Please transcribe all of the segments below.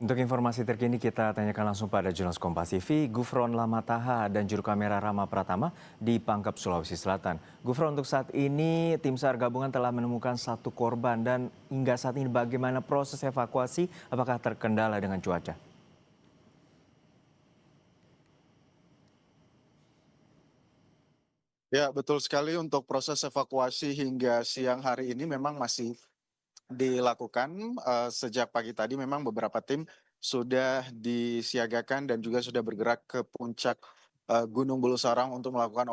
Untuk informasi terkini kita tanyakan langsung pada jurnalis Kompas TV, Gufron Lamataha dan juru kamera Rama Pratama di Pangkep, Sulawesi Selatan. Gufron, untuk saat ini tim SAR gabungan telah menemukan satu korban dan hingga saat ini bagaimana proses evakuasi? Apakah terkendala dengan cuaca? Ya, betul sekali untuk proses evakuasi hingga siang hari ini memang masih dilakukan. Sejak pagi tadi memang beberapa tim sudah disiagakan dan juga sudah bergerak ke puncak Gunung Bulu Sarang untuk melakukan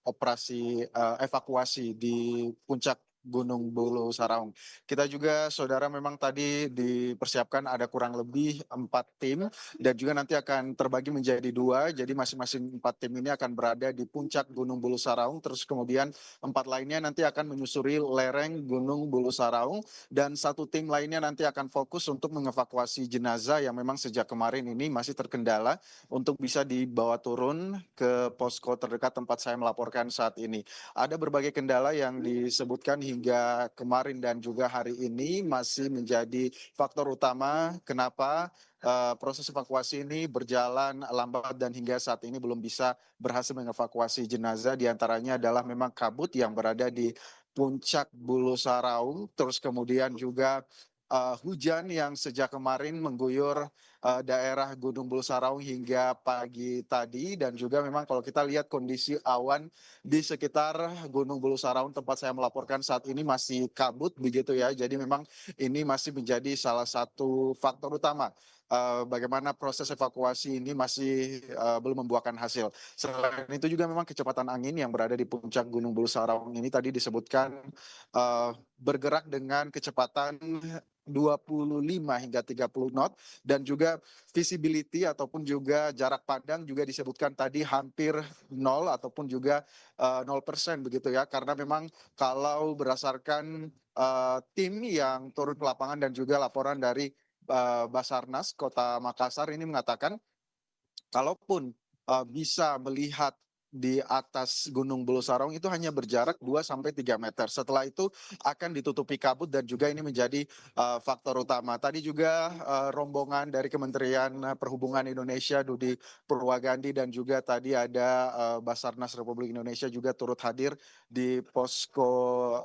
operasi evakuasi di puncak Gunung Bulu Sarang. Kita juga, saudara, memang tadi dipersiapkan ada kurang lebih 4 tim dan juga nanti akan terbagi menjadi 2. Jadi masing-masing 4 tim ini akan berada di puncak Gunung Bulu Saraung. Terus kemudian 4 lainnya nanti akan menyusuri lereng Gunung Bulu Saraung, dan 1 tim lainnya nanti akan fokus untuk mengevakuasi jenazah yang memang sejak kemarin ini masih terkendala untuk bisa dibawa turun ke posko terdekat tempat saya melaporkan saat ini. Ada berbagai kendala yang disebutkan hingga kemarin dan juga hari ini masih menjadi faktor utama kenapa proses evakuasi ini berjalan lambat dan hingga saat ini belum bisa berhasil mengevakuasi jenazah. Di antaranya adalah memang kabut yang berada di puncak Bulu Saraung, terus kemudian juga hujan yang sejak kemarin mengguyur daerah Gunung Bulu Saraung hingga pagi tadi, dan juga memang kalau kita lihat kondisi awan di sekitar Gunung Bulu Saraung tempat saya melaporkan saat ini masih kabut begitu ya. Jadi memang ini masih menjadi salah satu faktor utama bagaimana proses evakuasi ini masih belum membuahkan hasil. Selain itu juga memang kecepatan angin yang berada di puncak Gunung Bulu Saraung ini tadi disebutkan bergerak dengan kecepatan 25 hingga 30 knot, dan juga visibility ataupun juga jarak pandang juga disebutkan tadi hampir nol ataupun juga 0% begitu ya, karena memang kalau berdasarkan tim yang turun ke lapangan dan juga laporan dari Basarnas Kota Makassar ini mengatakan kalaupun bisa melihat di atas Gunung Bulu Sarong itu hanya berjarak 2 sampai 3 meter. Setelah itu akan ditutupi kabut, dan juga ini menjadi faktor utama. Tadi juga rombongan dari Kementerian Perhubungan Indonesia, Dudi Purwagandi, dan juga tadi ada Basarnas Republik Indonesia juga turut hadir di posko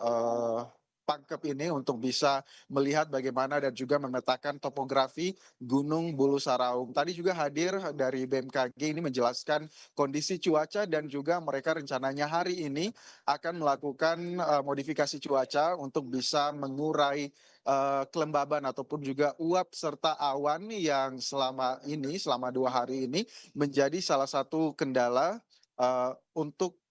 eh, Pangkep ini untuk bisa melihat bagaimana dan juga memetakan topografi Gunung Bulu Saraung. Tadi juga hadir dari BMKG ini menjelaskan kondisi cuaca, dan juga mereka rencananya hari ini akan melakukan modifikasi cuaca untuk bisa mengurai kelembaban ataupun juga uap serta awan yang selama 2 hari ini menjadi salah satu kendala untuk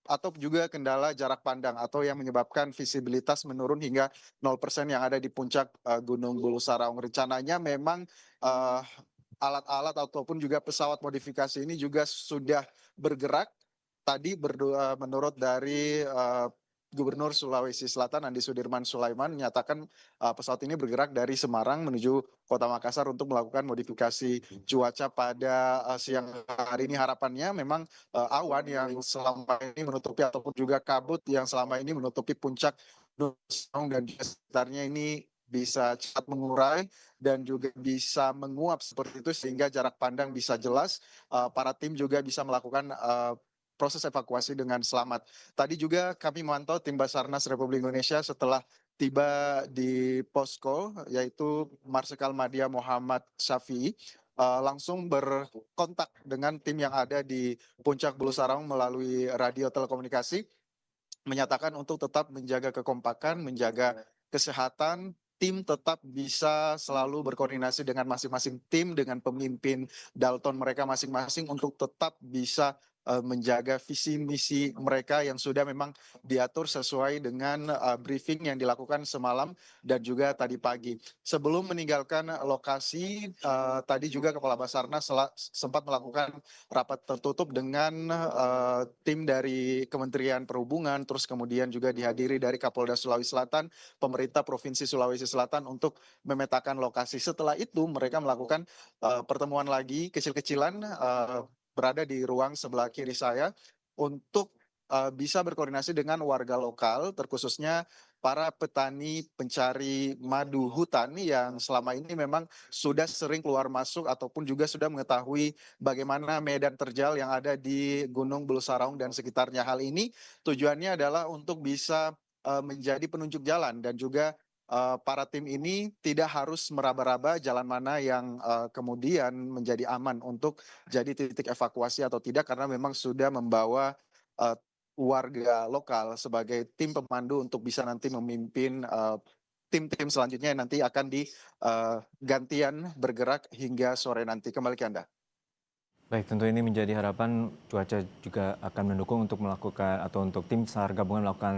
atau juga kendala jarak pandang atau yang menyebabkan visibilitas menurun hingga 0% yang ada di puncak Gunung Bulu Saraung. Rencananya memang eh, alat-alat ataupun juga pesawat modifikasi ini juga sudah bergerak. Tadi menurut dari Gubernur Sulawesi Selatan Andi Sudirman Sulaiman menyatakan pesawat ini bergerak dari Semarang menuju Kota Makassar untuk melakukan modifikasi cuaca pada siang hari ini. Harapannya memang awan yang selama ini menutupi ataupun juga kabut yang selama ini menutupi puncak Gunung Sarung dan juga sekitarnya ini bisa cepat mengurai dan juga bisa menguap seperti itu, sehingga jarak pandang bisa jelas. Para tim juga bisa melakukan proses evakuasi dengan selamat. Tadi juga kami memantau tim Basarnas Republik Indonesia setelah tiba di posko, yaitu Marsikal Madia Muhammad Syafi'i, langsung berkontak dengan tim yang ada di puncak Bulu Sarang melalui radio telekomunikasi, menyatakan untuk tetap menjaga kekompakan, menjaga kesehatan, tim tetap bisa selalu berkoordinasi dengan masing-masing tim, dengan pemimpin Dalton mereka masing-masing untuk tetap bisa menjaga visi misi mereka yang sudah memang diatur sesuai dengan briefing yang dilakukan semalam dan juga tadi pagi. Sebelum meninggalkan lokasi, tadi juga Kepala Basarnas sempat melakukan rapat tertutup dengan tim dari Kementerian Perhubungan, terus kemudian juga dihadiri dari Kapolda Sulawesi Selatan, pemerintah Provinsi Sulawesi Selatan untuk memetakan lokasi. Setelah itu mereka melakukan pertemuan lagi kecil-kecilan berada di ruang sebelah kiri saya untuk bisa berkoordinasi dengan warga lokal, terkhususnya para petani pencari madu hutan yang selama ini memang sudah sering keluar masuk ataupun juga sudah mengetahui bagaimana medan terjal yang ada di Gunung Bulu Saraung dan sekitarnya. Hal ini tujuannya adalah untuk bisa menjadi penunjuk jalan dan juga para tim ini tidak harus meraba-raba jalan mana yang kemudian menjadi aman untuk jadi titik evakuasi atau tidak karena memang sudah membawa eh, warga lokal sebagai tim pemandu untuk bisa nanti memimpin tim-tim selanjutnya yang nanti akan gantian bergerak hingga sore nanti. Kembali ke Anda. Baik, tentu ini menjadi harapan cuaca juga akan mendukung untuk melakukan atau untuk tim SAR gabungan melakukan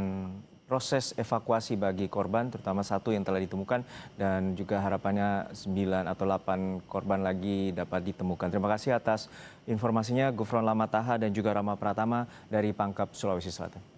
proses evakuasi bagi korban, terutama satu yang telah ditemukan dan juga harapannya 9 atau 8 korban lagi dapat ditemukan. Terima kasih atas informasinya Gufron Lamataha dan juga Rama Pratama dari Pangkep, Sulawesi Selatan.